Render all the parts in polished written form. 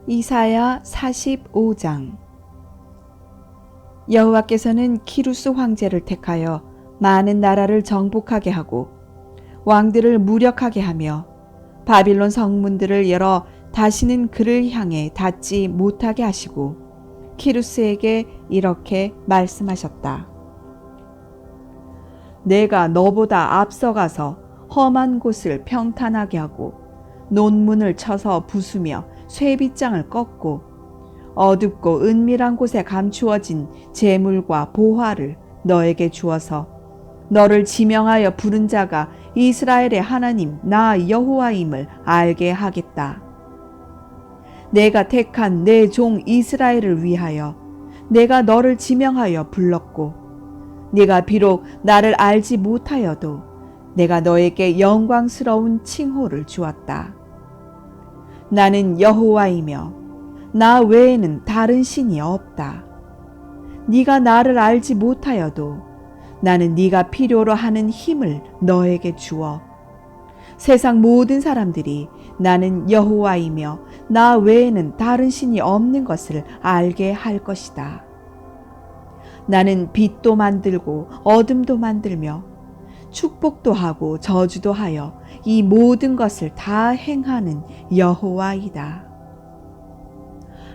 이사야 45장. 여호와께서는 키루스 황제를 택하여 많은 나라를 정복하게 하고 왕들을 무력하게 하며 바빌론 성문들을 열어 다시는 그를 향해 닿지 못하게 하시고 키루스에게 이렇게 말씀하셨다. 내가 너보다 앞서가서 험한 곳을 평탄하게 하고 논문을 쳐서 부수며 쇠빗장을 꺾고 어둡고 은밀한 곳에 감추어진 재물과 보화를 너에게 주어서 너를 지명하여 부른 자가 이스라엘의 하나님 나 여호와임을 알게 하겠다. 내가 택한 내 종 이스라엘을 위하여 내가 너를 지명하여 불렀고 네가 비록 나를 알지 못하여도 내가 너에게 영광스러운 칭호를 주었다. 나는 여호와이며 나 외에는 다른 신이 없다. 네가 나를 알지 못하여도 나는 네가 필요로 하는 힘을 너에게 주어 세상 모든 사람들이 나는 여호와이며 나 외에는 다른 신이 없는 것을 알게 할 것이다. 나는 빛도 만들고 어둠도 만들며 축복도 하고 저주도 하여 이 모든 것을 다 행하는 여호와이다.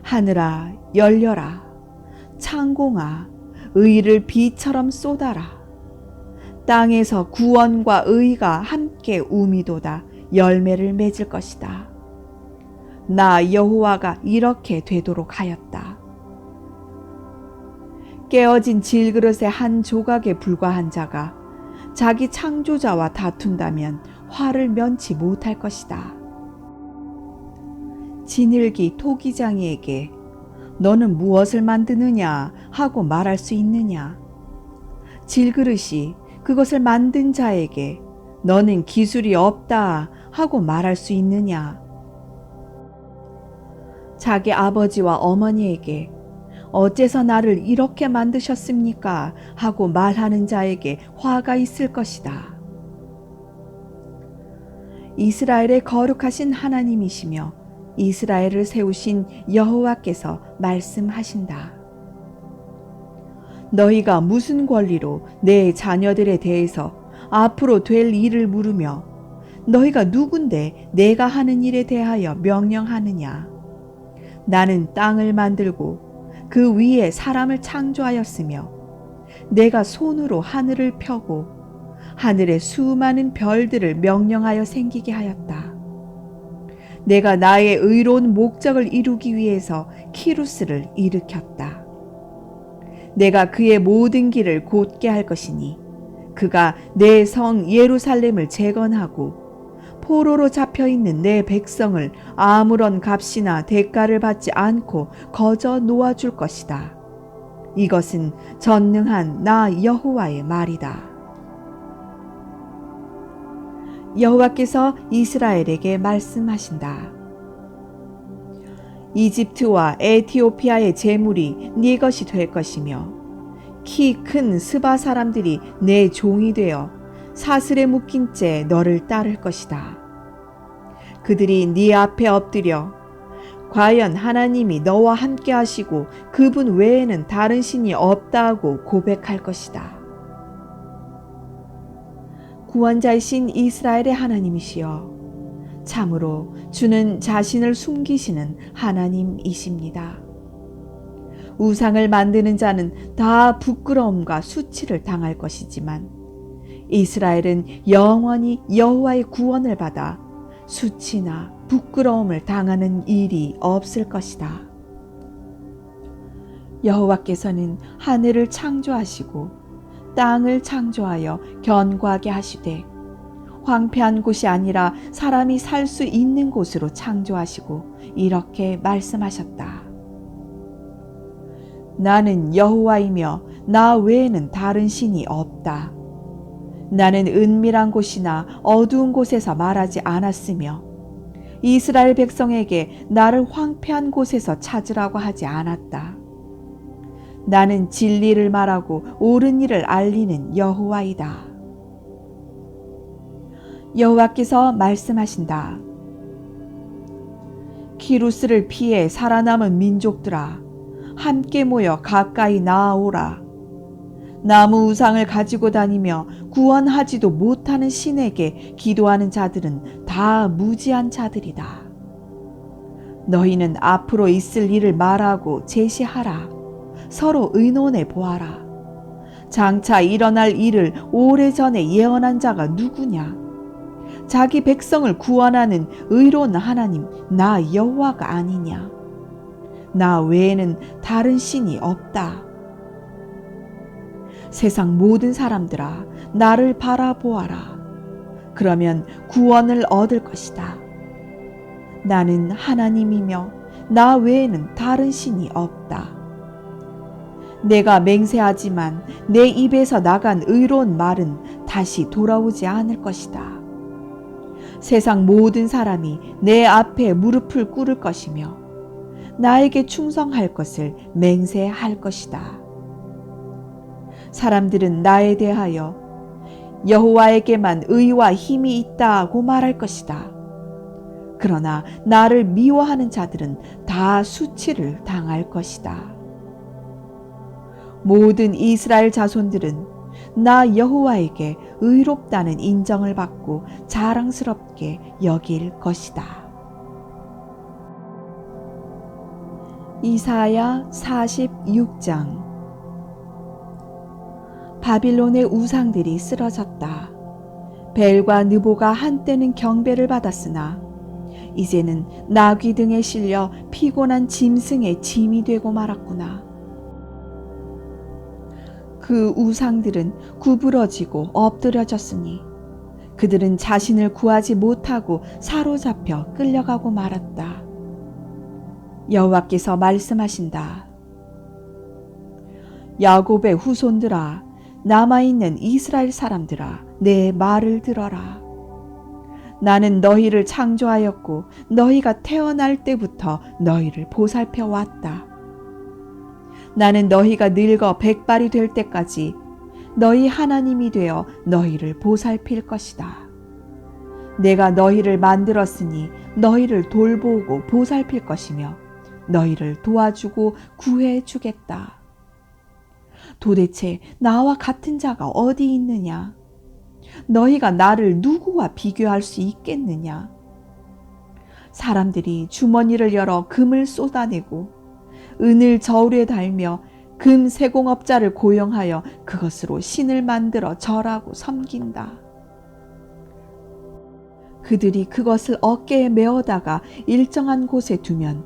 하늘아 열려라. 창공아 의를 비처럼 쏟아라. 땅에서 구원과 의가 함께 우미도다 열매를 맺을 것이다. 나 여호와가 이렇게 되도록 하였다. 깨어진 질그릇의 한 조각에 불과한 자가 자기 창조자와 다툰다면 화를 면치 못할 것이다. 진흙이 토기장이에게 너는 무엇을 만드느냐 하고 말할 수 있느냐? 질그릇이 그것을 만든 자에게 너는 기술이 없다 하고 말할 수 있느냐? 자기 아버지와 어머니에게 어째서 나를 이렇게 만드셨습니까? 하고 말하는 자에게 화가 있을 것이다. 이스라엘의 거룩하신 하나님이시며 이스라엘을 세우신 여호와께서 말씀하신다. 너희가 무슨 권리로 내 자녀들에 대해서 앞으로 될 일을 물으며 너희가 누군데 내가 하는 일에 대하여 명령하느냐? 나는 땅을 만들고 그 위에 사람을 창조하였으며 내가 손으로 하늘을 펴고 하늘의 수많은 별들을 명령하여 생기게 하였다. 내가 나의 의로운 목적을 이루기 위해서 키루스를 일으켰다. 내가 그의 모든 길을 곧게 할 것이니 그가 내 성 예루살렘을 재건하고 포로로 잡혀있는 내 백성을 아무런 값이나 대가를 받지 않고 거저 놓아줄 것이다. 이것은 전능한 나 여호와의 말이다. 여호와께서 이스라엘에게 말씀하신다. 이집트와 에티오피아의 재물이 네 것이 될 것이며 키 큰 스바 사람들이 내 종이 되어 사슬에 묶인 채 너를 따를 것이다. 그들이 네 앞에 엎드려 과연 하나님이 너와 함께 하시고 그분 외에는 다른 신이 없다고 고백할 것이다. 구원자이신 이스라엘의 하나님이시여, 참으로 주는 자신을 숨기시는 하나님이십니다. 우상을 만드는 자는 다 부끄러움과 수치를 당할 것이지만 이스라엘은 영원히 여호와의 구원을 받아 수치나 부끄러움을 당하는 일이 없을 것이다. 여호와께서는 하늘을 창조하시고 땅을 창조하여 견고하게 하시되 황폐한 곳이 아니라 사람이 살 수 있는 곳으로 창조하시고 이렇게 말씀하셨다. 나는 여호와이며 나 외에는 다른 신이 없다. 나는 은밀한 곳이나 어두운 곳에서 말하지 않았으며 이스라엘 백성에게 나를 황폐한 곳에서 찾으라고 하지 않았다. 나는 진리를 말하고 옳은 일을 알리는 여호와이다. 여호와께서 말씀하신다. 히루스를 피해 살아남은 민족들아, 함께 모여 가까이 나아오라. 나무 우상을 가지고 다니며 구원하지도 못하는 신에게 기도하는 자들은 다 무지한 자들이다. 너희는 앞으로 있을 일을 말하고 제시하라. 서로 의논해 보아라. 장차 일어날 일을 오래전에 예언한 자가 누구냐? 자기 백성을 구원하는 의로운 하나님 나 여호와가 아니냐? 나 외에는 다른 신이 없다. 세상 모든 사람들아, 나를 바라보아라. 그러면 구원을 얻을 것이다. 나는 하나님이며 나 외에는 다른 신이 없다. 내가 맹세하지만 내 입에서 나간 의로운 말은 다시 돌아오지 않을 것이다. 세상 모든 사람이 내 앞에 무릎을 꿇을 것이며 나에게 충성할 것을 맹세할 것이다. 사람들은 나에 대하여 여호와에게만 의와 힘이 있다고 말할 것이다. 그러나 나를 미워하는 자들은 다 수치를 당할 것이다. 모든 이스라엘 자손들은 나 여호와에게 의롭다는 인정을 받고 자랑스럽게 여길 것이다. 이사야 46장. 바빌론의 우상들이 쓰러졌다. 벨과 느보가 한때는 경배를 받았으나 이제는 나귀 등에 실려 피곤한 짐승의 짐이 되고 말았구나. 그 우상들은 구부러지고 엎드려졌으니 그들은 자신을 구하지 못하고 사로잡혀 끌려가고 말았다. 여호와께서 말씀하신다. 야곱의 후손들아, 남아있는 이스라엘 사람들아, 내 말을 들어라. 나는 너희를 창조하였고 너희가 태어날 때부터 너희를 보살펴 왔다. 나는 너희가 늙어 백발이 될 때까지 너희 하나님이 되어 너희를 보살필 것이다. 내가 너희를 만들었으니 너희를 돌보고 보살필 것이며 너희를 도와주고 구해 주겠다. 도대체 나와 같은 자가 어디 있느냐? 너희가 나를 누구와 비교할 수 있겠느냐? 사람들이 주머니를 열어 금을 쏟아내고 은을 저울에 달며 금 세공업자를 고용하여 그것으로 신을 만들어 절하고 섬긴다. 그들이 그것을 어깨에 메어다가 일정한 곳에 두면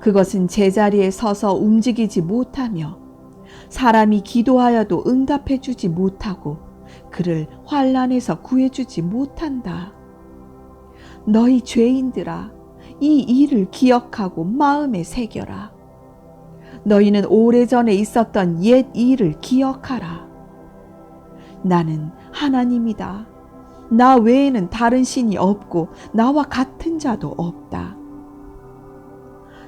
그것은 제자리에 서서 움직이지 못하며 사람이 기도하여도 응답해 주지 못하고 그를 환난에서 구해주지 못한다. 너희 죄인들아, 이 일을 기억하고 마음에 새겨라. 너희는 오래전에 있었던 옛 일을 기억하라. 나는 하나님이다. 나 외에는 다른 신이 없고 나와 같은 자도 없다.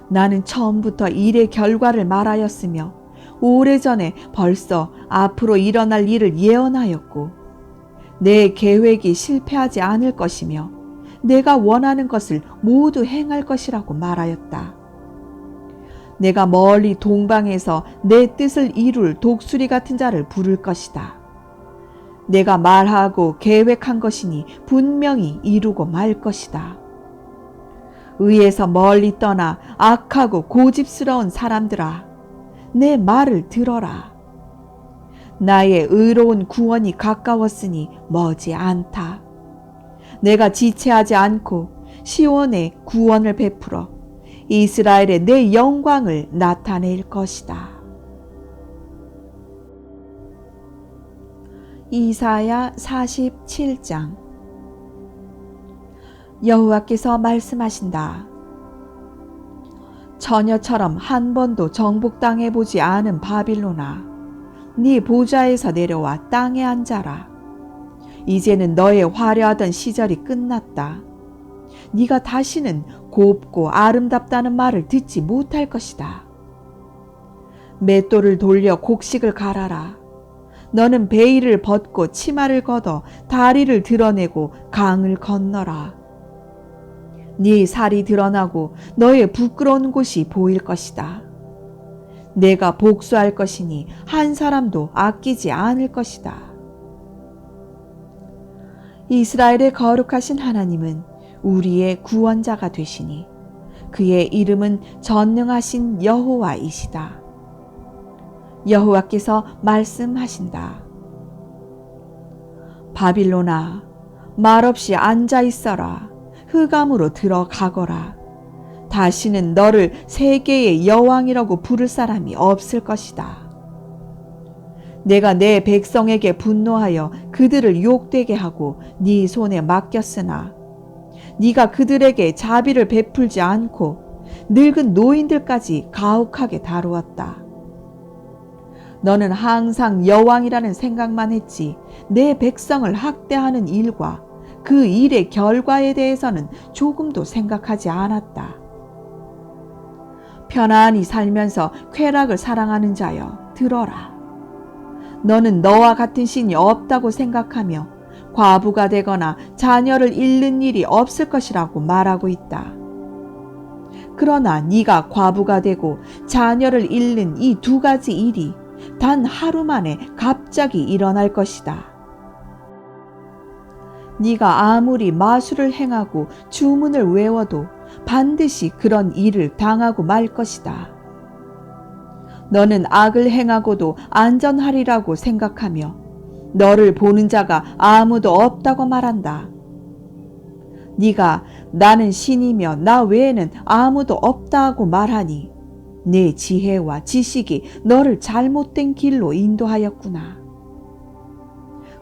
나는 처음부터 일의 결과를 말하였으며 오래전에 벌써 앞으로 일어날 일을 예언하였고 내 계획이 실패하지 않을 것이며 내가 원하는 것을 모두 행할 것이라고 말하였다. 내가 멀리 동방에서 내 뜻을 이룰 독수리 같은 자를 부를 것이다. 내가 말하고 계획한 것이니 분명히 이루고 말 것이다. 의에서 멀리 떠나 악하고 고집스러운 사람들아, 내 말을 들어라. 나의 의로운 구원이 가까웠으니 머지 않다. 내가 지체하지 않고 시온에 구원을 베풀어 이스라엘의 내 영광을 나타낼 것이다. 이사야 47장. 여호와께서 말씀하신다. 처녀처럼 한 번도 정복당해 보지 않은 바빌론아, 네 보좌에서 내려와 땅에 앉아라. 이제는 너의 화려하던 시절이 끝났다. 네가 다시는 곱고 아름답다는 말을 듣지 못할 것이다. 맷돌을 돌려 곡식을 갈아라. 너는 베일을 벗고 치마를 걷어 다리를 드러내고 강을 건너라. 네 살이 드러나고 너의 부끄러운 곳이 보일 것이다. 내가 복수할 것이니 한 사람도 아끼지 않을 것이다. 이스라엘의 거룩하신 하나님은 우리의 구원자가 되시니 그의 이름은 전능하신 여호와이시다. 여호와께서 말씀하신다. 바빌론아, 말없이 앉아 있어라. 흑암으로 들어가거라. 다시는 너를 세계의 여왕이라고 부를 사람이 없을 것이다. 내가 내 백성에게 분노하여 그들을 욕되게 하고 네 손에 맡겼으나 네가 그들에게 자비를 베풀지 않고 늙은 노인들까지 가혹하게 다루었다. 너는 항상 여왕이라는 생각만 했지 내 백성을 학대하는 일과 그 일의 결과에 대해서는 조금도 생각하지 않았다. 편안히 살면서 쾌락을 사랑하는 자여, 들어라. 너는 너와 같은 신이 없다고 생각하며 과부가 되거나 자녀를 잃는 일이 없을 것이라고 말하고 있다. 그러나 네가 과부가 되고 자녀를 잃는 이 두 가지 일이 단 하루 만에 갑자기 일어날 것이다. 네가 아무리 마술을 행하고 주문을 외워도 반드시 그런 일을 당하고 말 것이다. 너는 악을 행하고도 안전하리라고 생각하며 너를 보는 자가 아무도 없다고 말한다. 네가 나는 신이며 나 외에는 아무도 없다고 말하니 내 지혜와 지식이 너를 잘못된 길로 인도하였구나.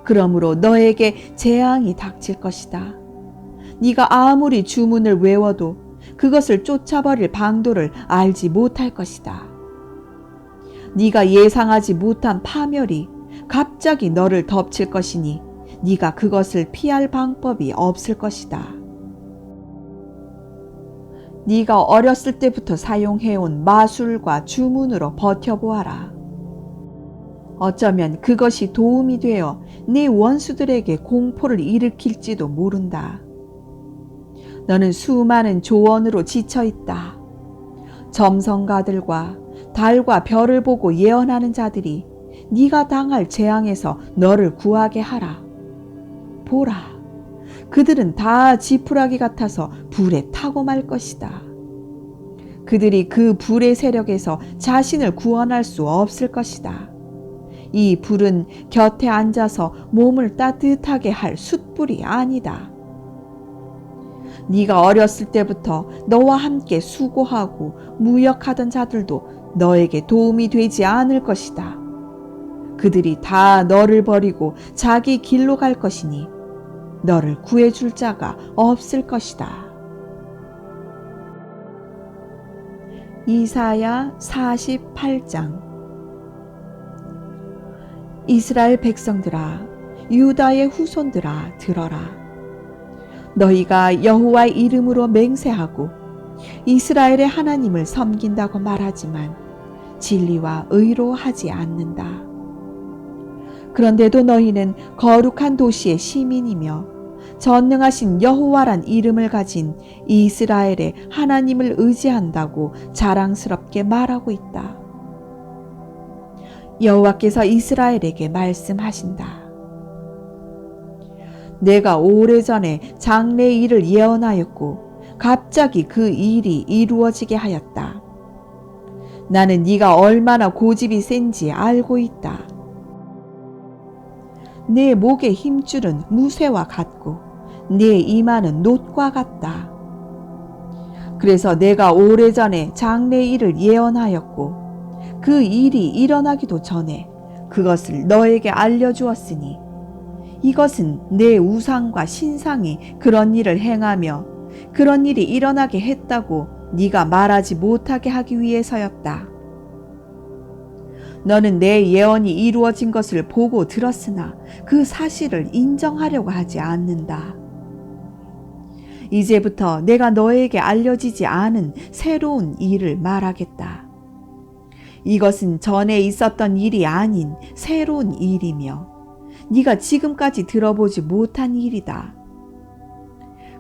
그러므로 너에게 재앙이 닥칠 것이다. 네가 아무리 주문을 외워도 그것을 쫓아버릴 방도를 알지 못할 것이다. 네가 예상하지 못한 파멸이 갑자기 너를 덮칠 것이니 네가 그것을 피할 방법이 없을 것이다. 네가 어렸을 때부터 사용해온 마술과 주문으로 버텨보아라. 어쩌면 그것이 도움이 되어 네 원수들에게 공포를 일으킬지도 모른다. 너는 수많은 조언으로 지쳐있다. 점성가들과 달과 별을 보고 예언하는 자들이 네가 당할 재앙에서 너를 구하게 하라. 보라, 그들은 다 지푸라기 같아서 불에 타고 말 것이다. 그들이 그 불의 세력에서 자신을 구원할 수 없을 것이다. 이 불은 곁에 앉아서 몸을 따뜻하게 할 숯불이 아니다. 네가 어렸을 때부터 너와 함께 수고하고 무역하던 자들도 너에게 도움이 되지 않을 것이다. 그들이 다 너를 버리고 자기 길로 갈 것이니 너를 구해줄 자가 없을 것이다. 이사야 48장. 이스라엘 백성들아, 유다의 후손들아, 들어라. 너희가 여호와의 이름으로 맹세하고 이스라엘의 하나님을 섬긴다고 말하지만 진리와 의로 하지 않는다. 그런데도 너희는 거룩한 도시의 시민이며 전능하신 여호와란 이름을 가진 이스라엘의 하나님을 의지한다고 자랑스럽게 말하고 있다. 여호와께서 이스라엘에게 말씀하신다. 내가 오래전에 장래의 일을 예언하였고 갑자기 그 일이 이루어지게 하였다. 나는 네가 얼마나 고집이 센지 알고 있다. 네 목의 힘줄은 무쇠와 같고 네 이마는 놋과 같다. 그래서 내가 오래전에 장래의 일을 예언하였고 그 일이 일어나기도 전에 그것을 너에게 알려주었으니 이것은 내 우상과 신상이 그런 일을 행하며 그런 일이 일어나게 했다고 네가 말하지 못하게 하기 위해서였다. 너는 내 예언이 이루어진 것을 보고 들었으나 그 사실을 인정하려고 하지 않는다. 이제부터 내가 너에게 알려지지 않은 새로운 일을 말하겠다. 이것은 전에 있었던 일이 아닌 새로운 일이며 네가 지금까지 들어보지 못한 일이다.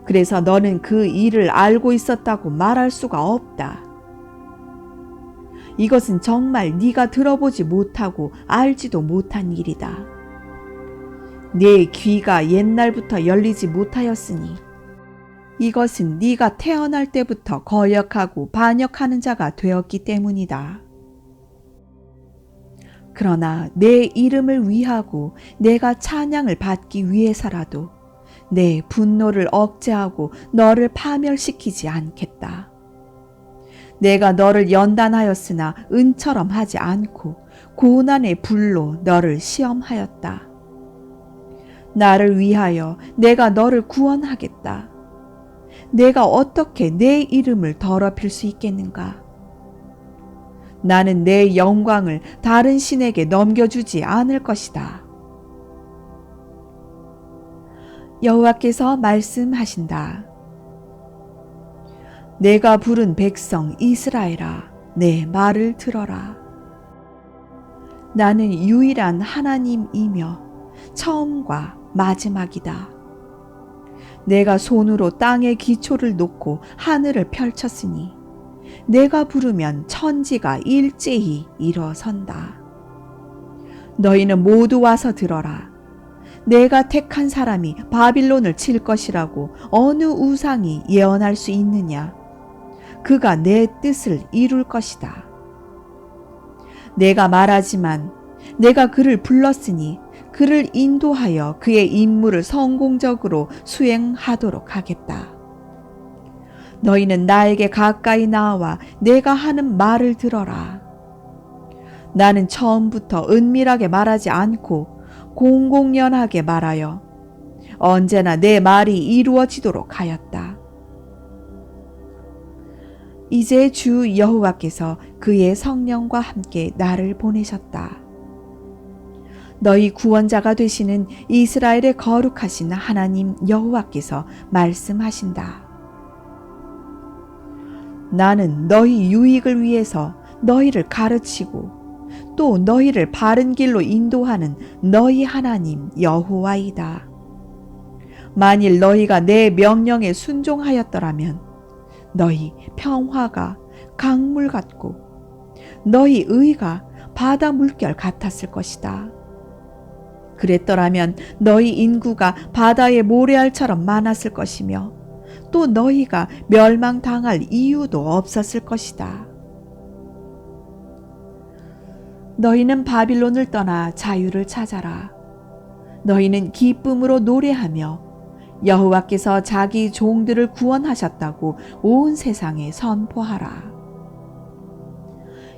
그래서 너는 그 일을 알고 있었다고 말할 수가 없다. 이것은 정말 네가 들어보지 못하고 알지도 못한 일이다. 네 귀가 옛날부터 열리지 못하였으니 이것은 네가 태어날 때부터 거역하고 반역하는 자가 되었기 때문이다. 그러나 내 이름을 위하고 내가 찬양을 받기 위해서라도 내 분노를 억제하고 너를 파멸시키지 않겠다. 내가 너를 연단하였으나 은처럼 하지 않고 고난의 불로 너를 시험하였다. 나를 위하여 내가 너를 구원하겠다. 내가 어떻게 내 이름을 더럽힐 수 있겠는가? 나는 내 영광을 다른 신에게 넘겨주지 않을 것이다. 여호와께서 말씀하신다. 내가 부른 백성 이스라엘아, 내 말을 들어라. 나는 유일한 하나님이며 처음과 마지막이다. 내가 손으로 땅의 기초를 놓고 하늘을 펼쳤으니 내가 부르면 천지가 일제히 일어선다. 너희는 모두 와서 들어라. 내가 택한 사람이 바빌론을 칠 것이라고 어느 우상이 예언할 수 있느냐? 그가 내 뜻을 이룰 것이다. 내가 말하지만 내가 그를 불렀으니 그를 인도하여 그의 임무를 성공적으로 수행하도록 하겠다. 너희는 나에게 가까이 나와 내가 하는 말을 들어라. 나는 처음부터 은밀하게 말하지 않고 공공연하게 말하여 언제나 내 말이 이루어지도록 하였다. 이제 주 여호와께서 그의 성령과 함께 나를 보내셨다. 너희 구원자가 되시는 이스라엘의 거룩하신 하나님 여호와께서 말씀하신다. 나는 너희 유익을 위해서 너희를 가르치고 또 너희를 바른 길로 인도하는 너희 하나님 여호와이다. 만일 너희가 내 명령에 순종하였더라면 너희 평화가 강물 같고 너희 의가 바다 물결 같았을 것이다. 그랬더라면 너희 인구가 바다의 모래알처럼 많았을 것이며 또 너희가 멸망당할 이유도 없었을 것이다. 너희는 바빌론을 떠나 자유를 찾아라. 너희는 기쁨으로 노래하며 여호와께서 자기 종들을 구원하셨다고 온 세상에 선포하라.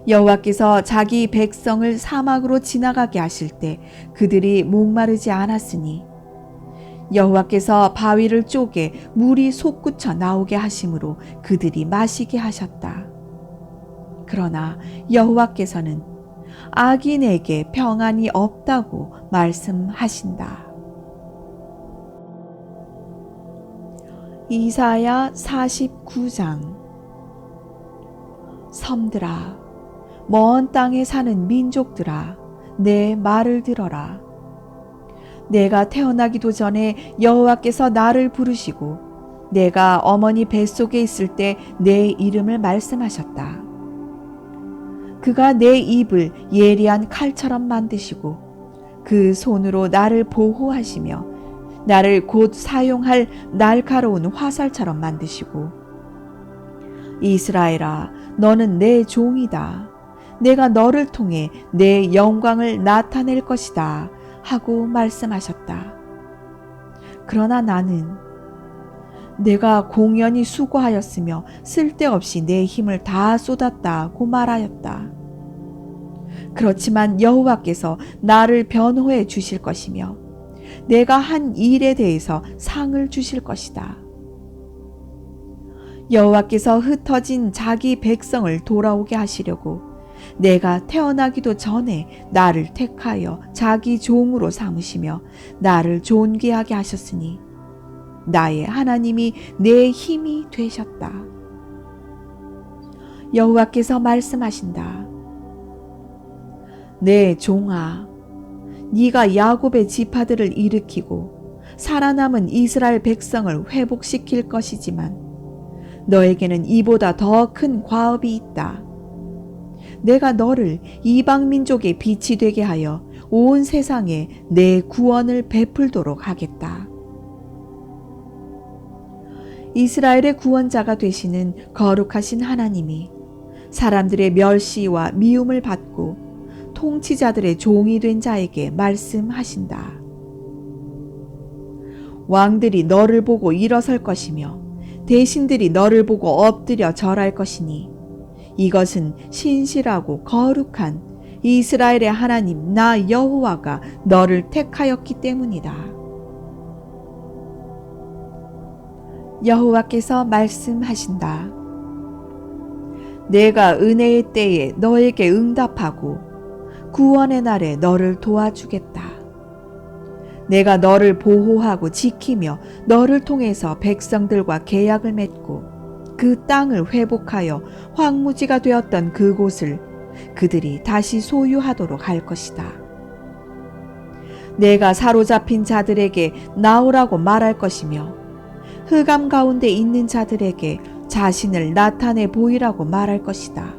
여호와께서 자기 백성을 사막으로 지나가게 하실 때 그들이 목마르지 않았으니 여호와께서 바위를 쪼개 물이 솟구쳐 나오게 하심으로 그들이 마시게 하셨다. 그러나 여호와께서는 악인에게 평안이 없다고 말씀하신다. 이사야 49장. 섬들아, 먼 땅에 사는 민족들아, 내 말을 들어라. 내가 태어나기도 전에 여호와께서 나를 부르시고 내가 어머니 뱃속에 있을 때 내 이름을 말씀하셨다. 그가 내 입을 예리한 칼처럼 만드시고 그 손으로 나를 보호하시며 나를 곧 사용할 날카로운 화살처럼 만드시고 이스라엘아, 너는 내 종이다. 내가 너를 통해 내 영광을 나타낼 것이다 하고 말씀하셨다. 그러나 나는 내가 공연히 수고하였으며 쓸데없이 내 힘을 다 쏟았다고 말하였다. 그렇지만 여호와께서 나를 변호해 주실 것이며 내가 한 일에 대해서 상을 주실 것이다. 여호와께서 흩어진 자기 백성을 돌아오게 하시려고 내가 태어나기도 전에 나를 택하여 자기 종으로 삼으시며 나를 존귀하게 하셨으니 나의 하나님이 내 힘이 되셨다. 여호와께서 말씀하신다. 내 종아, 네가 야곱의 지파들을 일으키고 살아남은 이스라엘 백성을 회복시킬 것이지만 너에게는 이보다 더 큰 과업이 있다. 내가 너를 이방 민족의 빛이 되게 하여 온 세상에 내 구원을 베풀도록 하겠다. 이스라엘의 구원자가 되시는 거룩하신 하나님이 사람들의 멸시와 미움을 받고 통치자들의 종이 된 자에게 말씀하신다. 왕들이 너를 보고 일어설 것이며 대신들이 너를 보고 엎드려 절할 것이니 이것은 신실하고 거룩한 이스라엘의 하나님 나 여호와가 너를 택하였기 때문이다. 여호와께서 말씀하신다. 내가 은혜의 때에 너에게 응답하고 구원의 날에 너를 도와주겠다. 내가 너를 보호하고 지키며 너를 통해서 백성들과 계약을 맺고 그 땅을 회복하여 황무지가 되었던 그곳을 그들이 다시 소유하도록 할 것이다. 내가 사로잡힌 자들에게 나오라고 말할 것이며 흑암 가운데 있는 자들에게 자신을 나타내 보이라고 말할 것이다.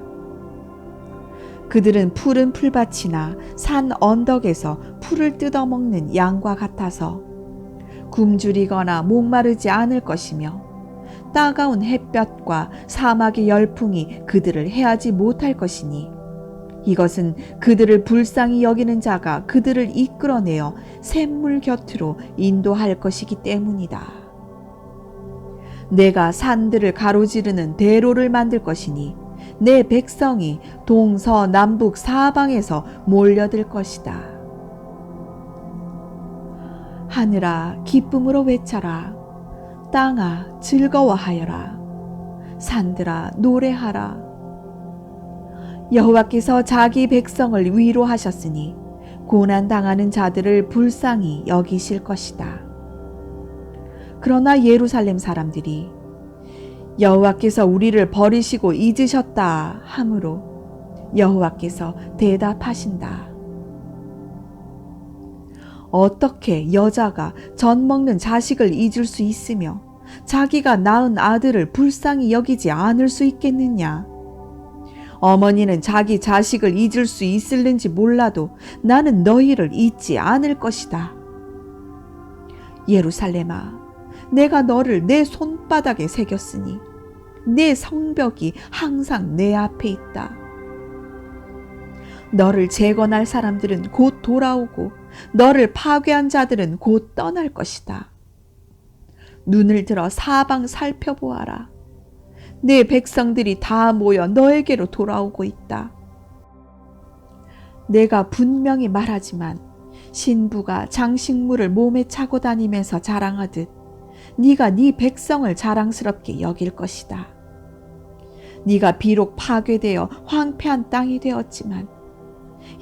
그들은 푸른 풀밭이나 산 언덕에서 풀을 뜯어먹는 양과 같아서 굶주리거나 목마르지 않을 것이며 따가운 햇볕과 사막의 열풍이 그들을 해하지 못할 것이니 이것은 그들을 불쌍히 여기는 자가 그들을 이끌어내어 샘물 곁으로 인도할 것이기 때문이다. 내가 산들을 가로지르는 대로를 만들 것이니 내 백성이 동서남북 사방에서 몰려들 것이다. 하늘아 기쁨으로 외쳐라. 땅아 즐거워하여라. 산들아 노래하라. 여호와께서 자기 백성을 위로하셨으니 고난당하는 자들을 불쌍히 여기실 것이다. 그러나 예루살렘 사람들이 여호와께서 우리를 버리시고 잊으셨다 하므로 여호와께서 대답하신다. 어떻게 여자가 젖 먹는 자식을 잊을 수 있으며 자기가 낳은 아들을 불쌍히 여기지 않을 수 있겠느냐? 어머니는 자기 자식을 잊을 수 있을는지 몰라도 나는 너희를 잊지 않을 것이다. 예루살렘아, 내가 너를 내 손바닥에 새겼으니 내 성벽이 항상 내 앞에 있다. 너를 재건할 사람들은 곧 돌아오고 너를 파괴한 자들은 곧 떠날 것이다. 눈을 들어 사방 살펴보아라. 내 백성들이 다 모여 너에게로 돌아오고 있다. 내가 분명히 말하지만 신부가 장식물을 몸에 차고 다니면서 자랑하듯 네가 네 백성을 자랑스럽게 여길 것이다. 네가 비록 파괴되어 황폐한 땅이 되었지만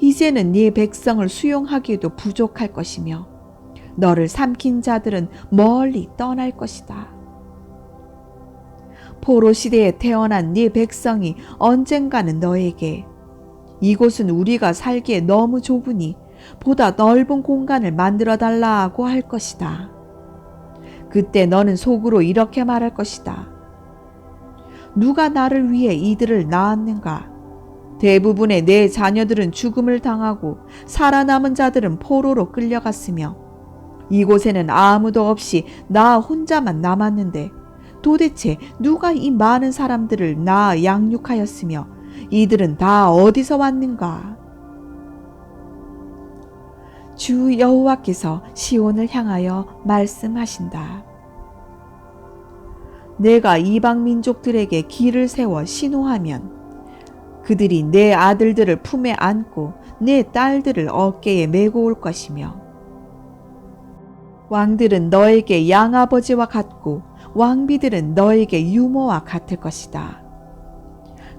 이제는 네 백성을 수용하기에도 부족할 것이며 너를 삼킨 자들은 멀리 떠날 것이다. 포로 시대에 태어난 네 백성이 언젠가는 너에게 이곳은 우리가 살기에 너무 좁으니 보다 넓은 공간을 만들어 달라고 할 것이다. 그때 너는 속으로 이렇게 말할 것이다. 누가 나를 위해 이들을 낳았는가? 대부분의 내 자녀들은 죽음을 당하고 살아남은 자들은 포로로 끌려갔으며 이곳에는 아무도 없이 나 혼자만 남았는데 도대체 누가 이 많은 사람들을 낳아 양육하였으며 이들은 다 어디서 왔는가? 주 여호와께서 시온을 향하여 말씀하신다. 내가 이방 민족들에게 길을 세워 신호하면 그들이 내 아들들을 품에 안고 내 딸들을 어깨에 메고 올 것이며 왕들은 너에게 양아버지와 같고 왕비들은 너에게 유모와 같을 것이다.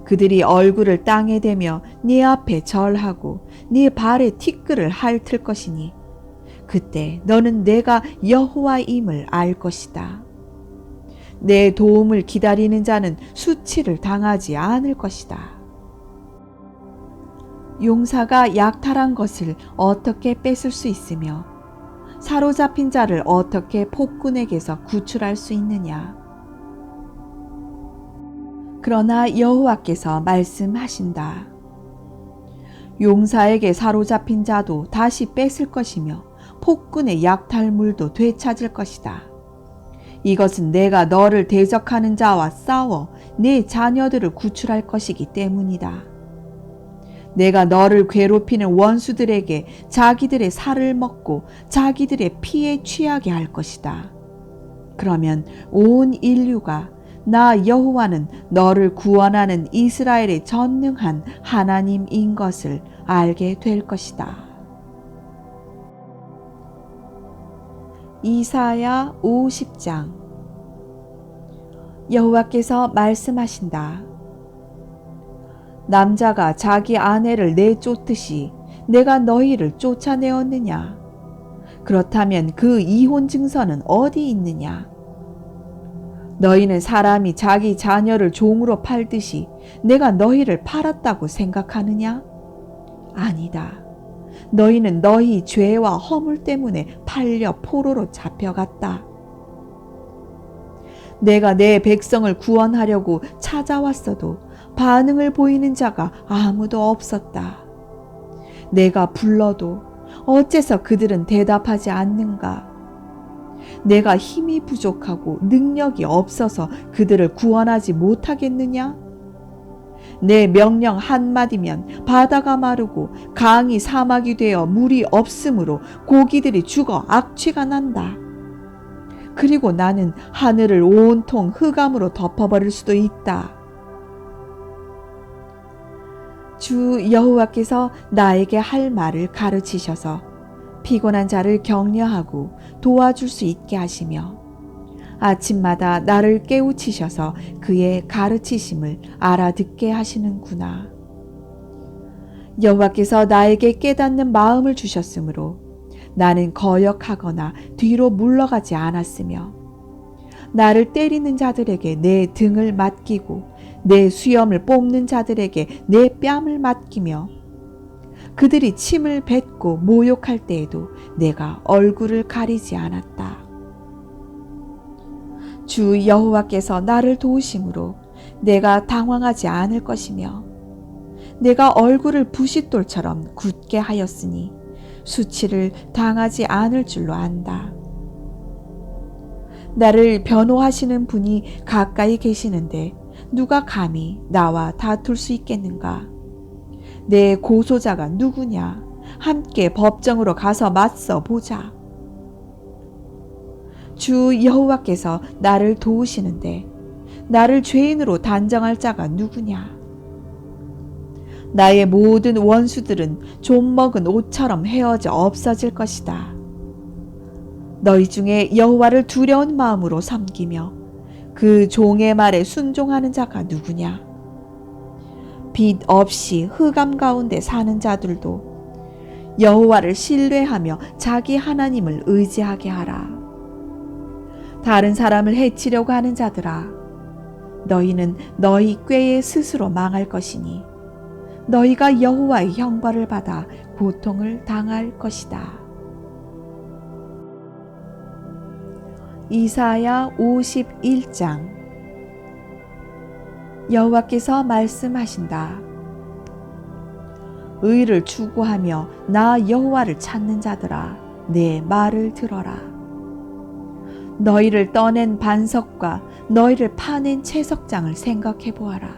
그들이 얼굴을 땅에 대며 네 앞에 절하고 네 발에 티끌을 핥을 것이니 그때 너는 내가 여호와임을 알 것이다. 내 도움을 기다리는 자는 수치를 당하지 않을 것이다. 용사가 약탈한 것을 어떻게 뺏을 수 있으며 사로잡힌 자를 어떻게 폭군에게서 구출할 수 있느냐? 그러나 여호와께서 말씀하신다. 용사에게 사로잡힌 자도 다시 뺏을 것이며 폭군의 약탈물도 되찾을 것이다. 이것은 내가 너를 대적하는 자와 싸워 네 자녀들을 구출할 것이기 때문이다. 내가 너를 괴롭히는 원수들에게 자기들의 살을 먹고 자기들의 피에 취하게 할 것이다. 그러면 온 인류가 나 여호와는 너를 구원하는 이스라엘의 전능한 하나님인 것을 알게 될 것이다. 이사야 50장. 여호와께서 말씀하신다. 남자가 자기 아내를 내쫓듯이 내가 너희를 쫓아내었느냐? 그렇다면 그 이혼 증서는 어디 있느냐? 너희는 사람이 자기 자녀를 종으로 팔듯이 내가 너희를 팔았다고 생각하느냐? 아니다. 너희는 너희 죄와 허물 때문에 팔려 포로로 잡혀갔다. 내가 내 백성을 구원하려고 찾아왔어도 반응을 보이는 자가 아무도 없었다. 내가 불러도 어째서 그들은 대답하지 않는가? 내가 힘이 부족하고 능력이 없어서 그들을 구원하지 못하겠느냐? 내 명령 한마디면 바다가 마르고 강이 사막이 되어 물이 없으므로 고기들이 죽어 악취가 난다. 그리고 나는 하늘을 온통 흑암으로 덮어버릴 수도 있다. 주 여호와께서 나에게 할 말을 가르치셔서 피곤한 자를 격려하고 도와줄 수 있게 하시며 아침마다 나를 깨우치셔서 그의 가르치심을 알아듣게 하시는구나. 여호와께서 나에게 깨닫는 마음을 주셨으므로 나는 거역하거나 뒤로 물러가지 않았으며 나를 때리는 자들에게 내 등을 맡기고 내 수염을 뽑는 자들에게 내 뺨을 맡기며 그들이 침을 뱉고 모욕할 때에도 내가 얼굴을 가리지 않았다. 주 여호와께서 나를 도우심으로 내가 당황하지 않을 것이며 내가 얼굴을 부싯돌처럼 굳게 하였으니 수치를 당하지 않을 줄로 안다. 나를 변호하시는 분이 가까이 계시는데 누가 감히 나와 다툴 수 있겠는가? 내 고소자가 누구냐? 함께 법정으로 가서 맞서 보자. 주 여호와께서 나를 도우시는데 나를 죄인으로 단정할 자가 누구냐? 나의 모든 원수들은 좀 먹은 옷처럼 헤어져 없어질 것이다. 너희 중에 여호와를 두려운 마음으로 섬기며 그 종의 말에 순종하는 자가 누구냐? 빛 없이 흑암 가운데 사는 자들도 여호와를 신뢰하며 자기 하나님을 의지하게 하라. 다른 사람을 해치려고 하는 자들아, 너희는 너희 꾀에 스스로 망할 것이니 너희가 여호와의 형벌을 받아 고통을 당할 것이다. 이사야 51장. 여호와께서 말씀하신다. 의를 추구하며 나 여호와를 찾는 자들아, 내 말을 들어라. 너희를 떠낸 반석과 너희를 파낸 채석장을 생각해 보아라.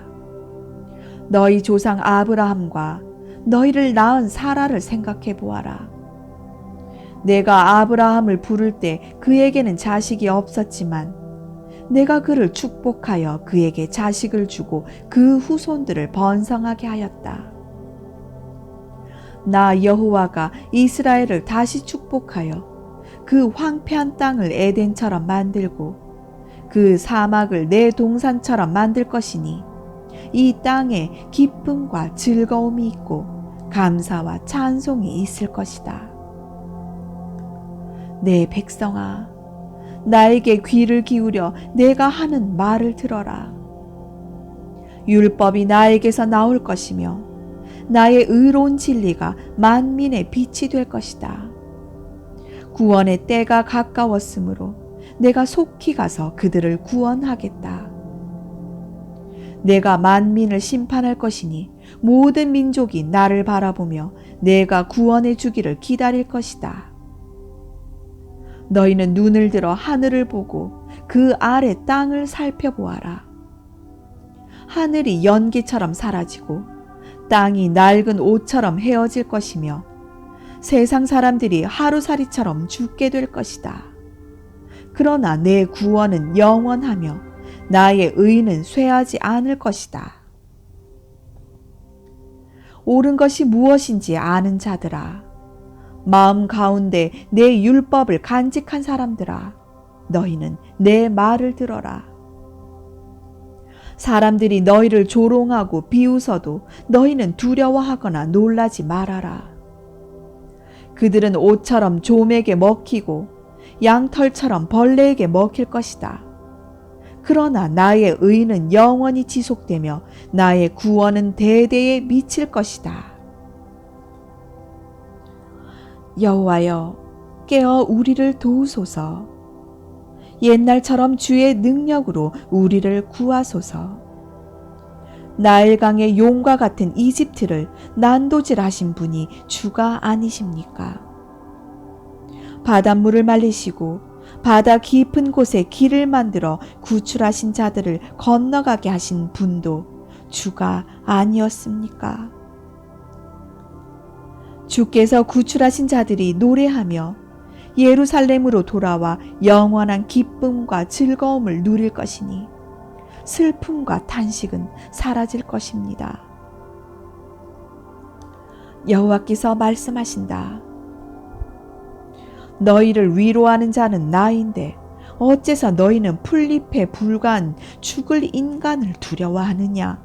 너희 조상 아브라함과 너희를 낳은 사라를 생각해 보아라. 내가 아브라함을 부를 때 그에게는 자식이 없었지만 내가 그를 축복하여 그에게 자식을 주고 그 후손들을 번성하게 하였다. 나 여호와가 이스라엘을 다시 축복하여 그 황폐한 땅을 에덴처럼 만들고 그 사막을 내 동산처럼 만들 것이니 이 땅에 기쁨과 즐거움이 있고 감사와 찬송이 있을 것이다. 내 백성아, 나에게 귀를 기울여 내가 하는 말을 들어라. 율법이 나에게서 나올 것이며 나의 의로운 진리가 만민의 빛이 될 것이다. 구원의 때가 가까웠으므로 내가 속히 가서 그들을 구원하겠다. 내가 만민을 심판할 것이니 모든 민족이 나를 바라보며 내가 구원해 주기를 기다릴 것이다. 너희는 눈을 들어 하늘을 보고 그 아래 땅을 살펴보아라. 하늘이 연기처럼 사라지고 땅이 낡은 옷처럼 헤어질 것이며 세상 사람들이 하루살이처럼 죽게 될 것이다. 그러나 내 구원은 영원하며 나의 의는 쇠하지 않을 것이다. 옳은 것이 무엇인지 아는 자들아, 마음 가운데 내 율법을 간직한 사람들아, 너희는 내 말을 들어라. 사람들이 너희를 조롱하고 비웃어도 너희는 두려워하거나 놀라지 말아라. 그들은 옷처럼 좀에게 먹히고 양털처럼 벌레에게 먹힐 것이다. 그러나 나의 의는 영원히 지속되며 나의 구원은 대대에 미칠 것이다. 여호와여, 깨어 우리를 도우소서. 옛날처럼 주의 능력으로 우리를 구하소서. 나일강의 용과 같은 이집트를 난도질하신 분이 주가 아니십니까? 바닷물을 말리시고 바다 깊은 곳에 길을 만들어 구출하신 자들을 건너가게 하신 분도 주가 아니었습니까? 주께서 구출하신 자들이 노래하며 예루살렘으로 돌아와 영원한 기쁨과 즐거움을 누릴 것이니 슬픔과 탄식은 사라질 것입니다. 여호와께서 말씀하신다. 너희를 위로하는 자는 나인데 어째서 너희는 풀잎에 불과한 죽을 인간을 두려워하느냐?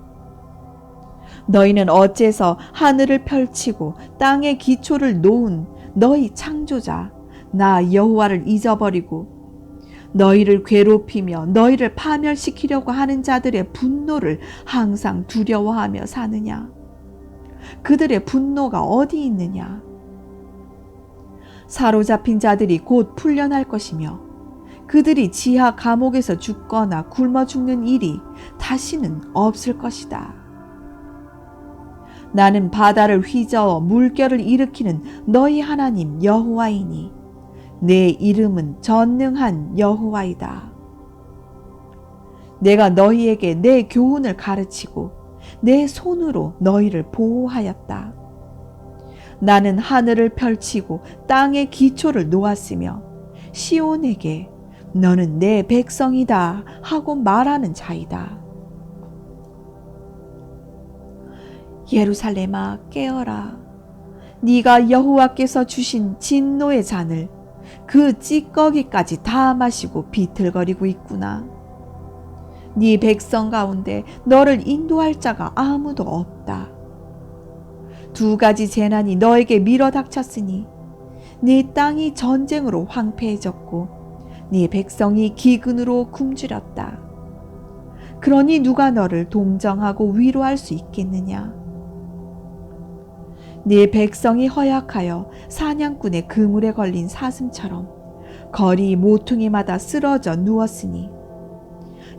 너희는 어째서 하늘을 펼치고 땅의 기초를 놓은 너희 창조자 나 여호와를 잊어버리고 너희를 괴롭히며 너희를 파멸시키려고 하는 자들의 분노를 항상 두려워하며 사느냐? 그들의 분노가 어디 있느냐? 사로잡힌 자들이 곧 풀려날 것이며 그들이 지하 감옥에서 죽거나 굶어 죽는 일이 다시는 없을 것이다. 나는 바다를 휘저어 물결을 일으키는 너희 하나님 여호와이니 내 이름은 전능한 여호와이다. 내가 너희에게 내 교훈을 가르치고 내 손으로 너희를 보호하였다. 나는 하늘을 펼치고 땅의 기초를 놓았으며 시온에게 너는 내 백성이다 하고 말하는 자이다. 예루살렘아 깨어라. 네가 여호와께서 주신 진노의 잔을 그 찌꺼기까지 다 마시고 비틀거리고 있구나. 네 백성 가운데 너를 인도할 자가 아무도 없다. 두 가지 재난이 너에게 밀어닥쳤으니 네 땅이 전쟁으로 황폐해졌고 네 백성이 기근으로 굶주렸다. 그러니 누가 너를 동정하고 위로할 수 있겠느냐? 네 백성이 허약하여 사냥꾼의 그물에 걸린 사슴처럼 거리 모퉁이마다 쓰러져 누웠으니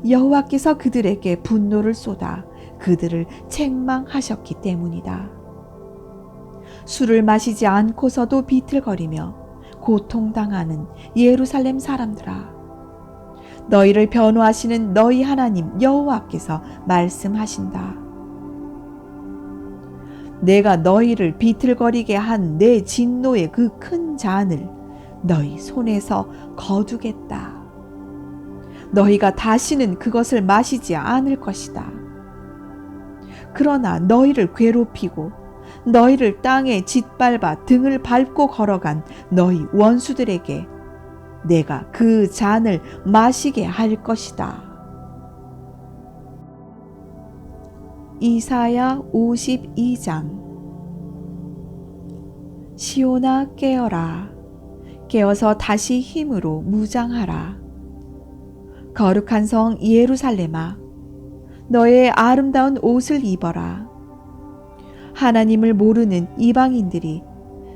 여호와께서 그들에게 분노를 쏟아 그들을 책망하셨기 때문이다. 술을 마시지 않고서도 비틀거리며 고통당하는 예루살렘 사람들아, 너희를 변호하시는 너희 하나님 여호와께서 말씀하신다. 내가 너희를 비틀거리게 한 내 진노의 그 큰 잔을 너희 손에서 거두겠다. 너희가 다시는 그것을 마시지 않을 것이다. 그러나 너희를 괴롭히고 너희를 땅에 짓밟아 등을 밟고 걸어간 너희 원수들에게 내가 그 잔을 마시게 할 것이다. 이사야 52장. 시온아 깨어라. 깨어서 다시 힘으로 무장하라. 거룩한 성 예루살렘아, 너의 아름다운 옷을 입어라. 하나님을 모르는 이방인들이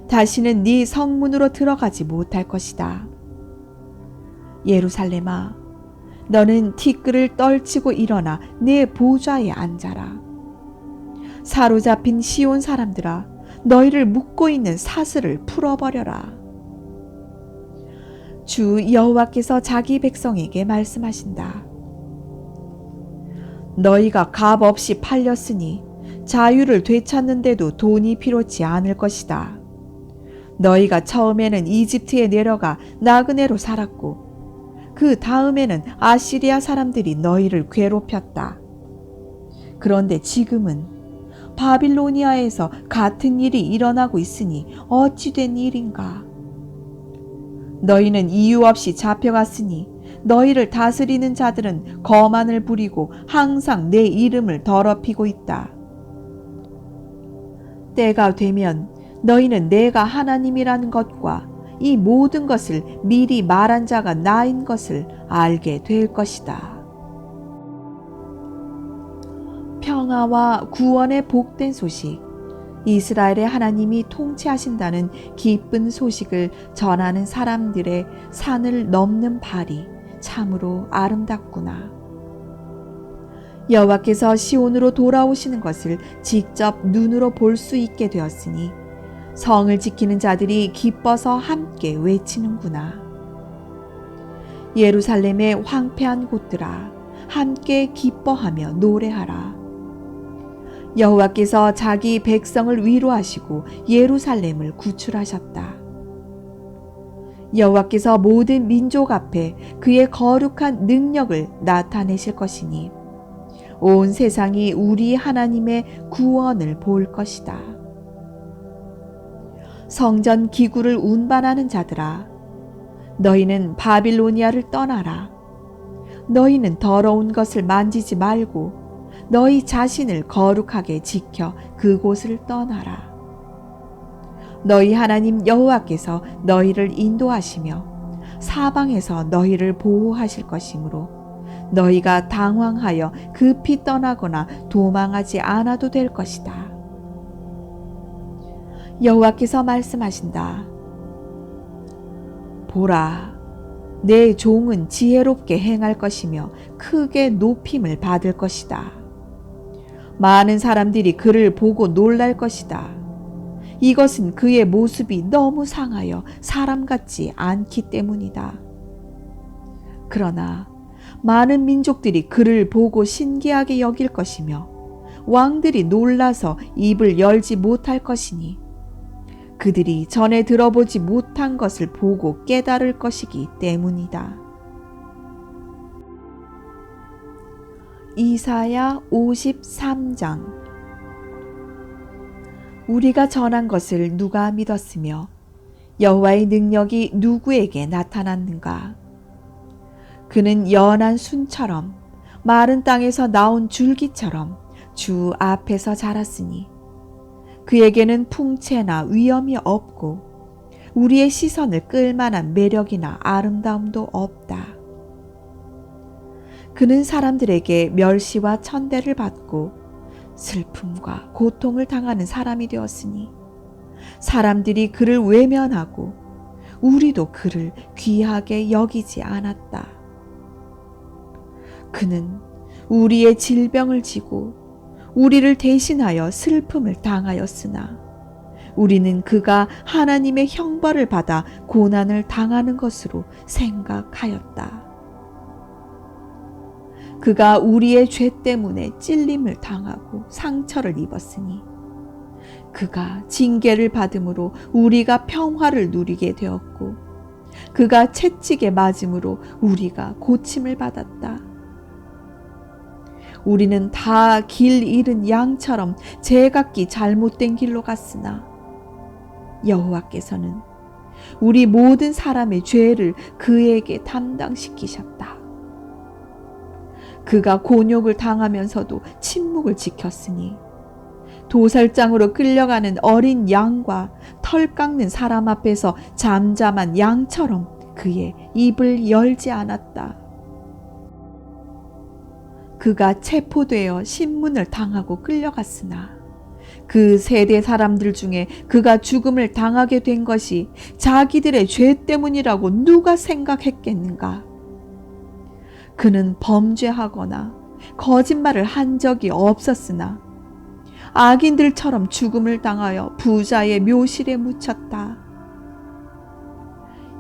다시는 네 성문으로 들어가지 못할 것이다. 예루살렘아, 너는 티끌을 떨치고 일어나 내 보좌에 앉아라. 사로잡힌 시온 사람들아, 너희를 묶고 있는 사슬을 풀어버려라. 주 여호와께서 자기 백성에게 말씀하신다. 너희가 값 없이 팔렸으니 자유를 되찾는데도 돈이 필요치 않을 것이다. 너희가 처음에는 이집트에 내려가 나그네로 살았고 그 다음에는 아시리아 사람들이 너희를 괴롭혔다. 그런데 지금은 바빌로니아에서 같은 일이 일어나고 있으니 어찌 된 일인가? 너희는 이유 없이 잡혀갔으니 너희를 다스리는 자들은 거만을 부리고 항상 내 이름을 더럽히고 있다. 때가 되면 너희는 내가 하나님이라는 것과 이 모든 것을 미리 말한 자가 나인 것을 알게 될 것이다. 평화와 구원의 복된 소식, 이스라엘의 하나님이 통치하신다는 기쁜 소식을 전하는 사람들의 산을 넘는 발이 참으로 아름답구나. 여호와께서 시온으로 돌아오시는 것을 직접 눈으로 볼 수 있게 되었으니 성을 지키는 자들이 기뻐서 함께 외치는구나. 예루살렘의 황폐한 곳들아, 함께 기뻐하며 노래하라. 여호와께서 자기 백성을 위로하시고 예루살렘을 구출하셨다. 여호와께서 모든 민족 앞에 그의 거룩한 능력을 나타내실 것이니 온 세상이 우리 하나님의 구원을 볼 것이다. 성전 기구를 운반하는 자들아, 너희는 바빌로니아를 떠나라. 너희는 더러운 것을 만지지 말고 너희 자신을 거룩하게 지켜 그곳을 떠나라. 너희 하나님 여호와께서 너희를 인도하시며 사방에서 너희를 보호하실 것이므로 너희가 당황하여 급히 떠나거나 도망하지 않아도 될 것이다. 여호와께서 말씀하신다. 보라, 내 종은 지혜롭게 행할 것이며 크게 높임을 받을 것이다. 많은 사람들이 그를 보고 놀랄 것이다. 이것은 그의 모습이 너무 상하여 사람 같지 않기 때문이다. 그러나 많은 민족들이 그를 보고 신기하게 여길 것이며 왕들이 놀라서 입을 열지 못할 것이니 그들이 전에 들어보지 못한 것을 보고 깨달을 것이기 때문이다. 이사야 53장. 우리가 전한 것을 누가 믿었으며 여호와의 능력이 누구에게 나타났는가? 그는 연한 순처럼 마른 땅에서 나온 줄기처럼 주 앞에서 자랐으니 그에게는 풍채나 위엄이 없고 우리의 시선을 끌만한 매력이나 아름다움도 없다. 그는 사람들에게 멸시와 천대를 받고 슬픔과 고통을 당하는 사람이 되었으니 사람들이 그를 외면하고 우리도 그를 귀하게 여기지 않았다. 그는 우리의 질병을 지고 우리를 대신하여 슬픔을 당하였으나 우리는 그가 하나님의 형벌을 받아 고난을 당하는 것으로 생각하였다. 그가 우리의 죄 때문에 찔림을 당하고 상처를 입었으니 그가 징계를 받음으로 우리가 평화를 누리게 되었고 그가 채찍에 맞음으로 우리가 고침을 받았다. 우리는 다 길 잃은 양처럼 제각기 잘못된 길로 갔으나 여호와께서는 우리 모든 사람의 죄를 그에게 담당시키셨다. 그가 곤욕을 당하면서도 침묵을 지켰으니 도살장으로 끌려가는 어린 양과 털 깎는 사람 앞에서 잠잠한 양처럼 그의 입을 열지 않았다. 그가 체포되어 신문을 당하고 끌려갔으나 그 세대 사람들 중에 그가 죽음을 당하게 된 것이 자기들의 죄 때문이라고 누가 생각했겠는가? 그는 범죄하거나 거짓말을 한 적이 없었으나 악인들처럼 죽음을 당하여 부자의 묘실에 묻혔다.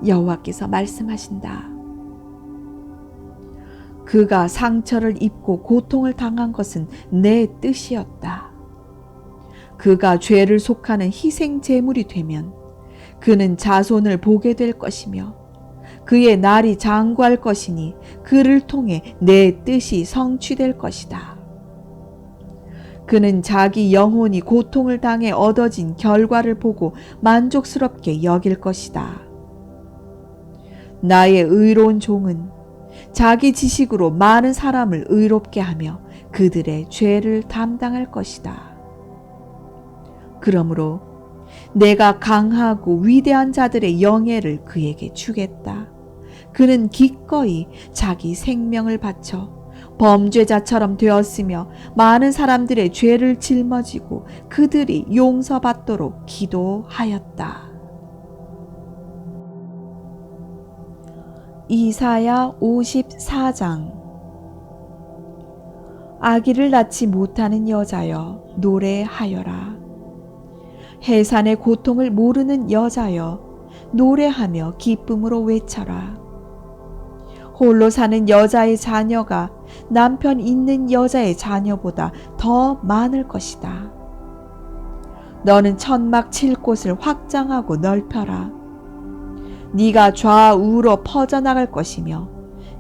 여호와께서 말씀하신다. 그가 상처를 입고 고통을 당한 것은 내 뜻이었다. 그가 죄를 속하는 희생 제물이 되면 그는 자손을 보게 될 것이며 그의 날이 장구할 것이니 그를 통해 내 뜻이 성취될 것이다. 그는 자기 영혼이 고통을 당해 얻어진 결과를 보고 만족스럽게 여길 것이다. 나의 의로운 종은 자기 지식으로 많은 사람을 의롭게 하며 그들의 죄를 담당할 것이다. 그러므로 내가 강하고 위대한 자들의 영예를 그에게 주겠다. 그는 기꺼이 자기 생명을 바쳐 범죄자처럼 되었으며 많은 사람들의 죄를 짊어지고 그들이 용서받도록 기도하였다. 이사야 54장. 아기를 낳지 못하는 여자여 노래하여라. 해산의 고통을 모르는 여자여 노래하며 기쁨으로 외쳐라. 홀로 사는 여자의 자녀가 남편 있는 여자의 자녀보다 더 많을 것이다. 너는 천막 칠 곳을 확장하고 넓혀라. 네가 좌우로 퍼져나갈 것이며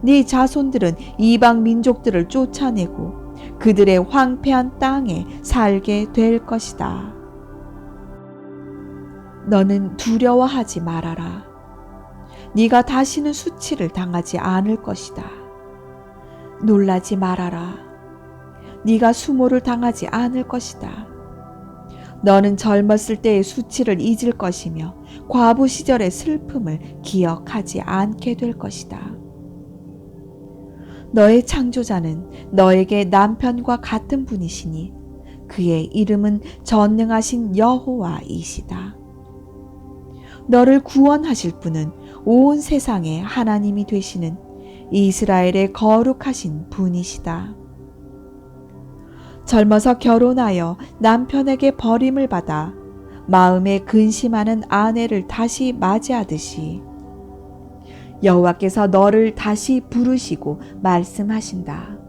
네 자손들은 이방 민족들을 쫓아내고 그들의 황폐한 땅에 살게 될 것이다. 너는 두려워하지 말아라. 네가 다시는 수치를 당하지 않을 것이다. 놀라지 말아라. 네가 수모를 당하지 않을 것이다. 너는 젊었을 때의 수치를 잊을 것이며 과부 시절의 슬픔을 기억하지 않게 될 것이다. 너의 창조자는 너에게 남편과 같은 분이시니 그의 이름은 전능하신 여호와이시다. 너를 구원하실 분은 온 세상의 하나님이 되시는 이스라엘의 거룩하신 분이시다. 젊어서 결혼하여 남편에게 버림을 받아 마음에 근심하는 아내를 다시 맞이하듯이 여호와께서 너를 다시 부르시고 말씀하신다.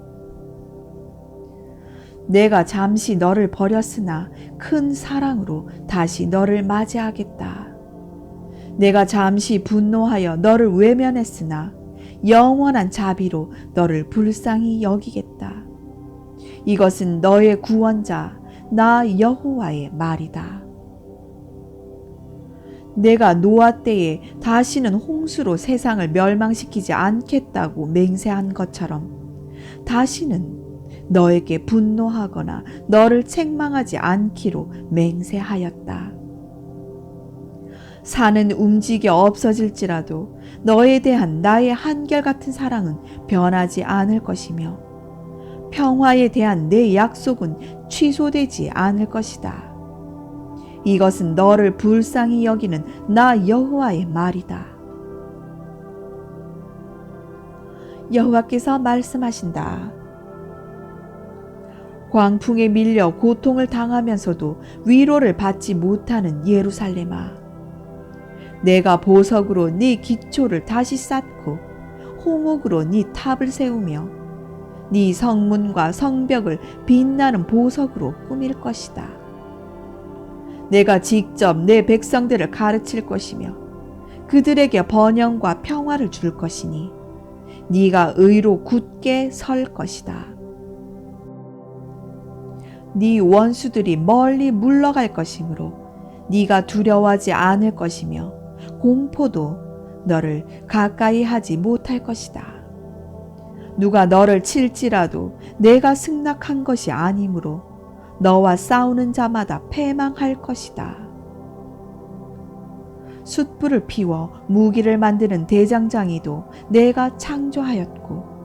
내가 잠시 너를 버렸으나 큰 사랑으로 다시 너를 맞이하겠다. 내가 잠시 분노하여 너를 외면했으나 영원한 자비로 너를 불쌍히 여기겠다. 이것은 너의 구원자 나 여호와의 말이다. 내가 노아 때에 다시는 홍수로 세상을 멸망시키지 않겠다고 맹세한 것처럼 다시는 너에게 분노하거나 너를 책망하지 않기로 맹세하였다. 산은 움직여 없어질지라도 너에 대한 나의 한결같은 사랑은 변하지 않을 것이며 평화에 대한 내 약속은 취소되지 않을 것이다. 이것은 너를 불쌍히 여기는 나 여호와의 말이다. 여호와께서 말씀하신다. 광풍에 밀려 고통을 당하면서도 위로를 받지 못하는 예루살렘아, 내가 보석으로 네 기초를 다시 쌓고 홍옥으로 네 탑을 세우며 네 성문과 성벽을 빛나는 보석으로 꾸밀 것이다. 내가 직접 내 백성들을 가르칠 것이며 그들에게 번영과 평화를 줄 것이니 네가 의로 굳게 설 것이다. 네 원수들이 멀리 물러갈 것이므로 네가 두려워하지 않을 것이며 공포도 너를 가까이 하지 못할 것이다. 누가 너를 칠지라도 내가 승낙한 것이 아니므로 너와 싸우는 자마다 패망할 것이다. 숯불을 피워 무기를 만드는 대장장이도 내가 창조하였고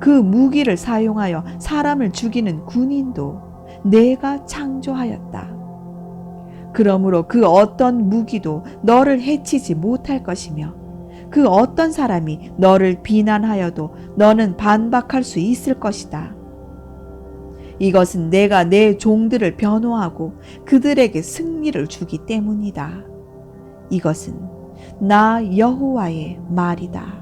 그 무기를 사용하여 사람을 죽이는 군인도 내가 창조하였다. 그러므로 그 어떤 무기도 너를 해치지 못할 것이며 그 어떤 사람이 너를 비난하여도 너는 반박할 수 있을 것이다. 이것은 내가 내 종들을 변호하고 그들에게 승리를 주기 때문이다. 이것은 나 여호와의 말이다.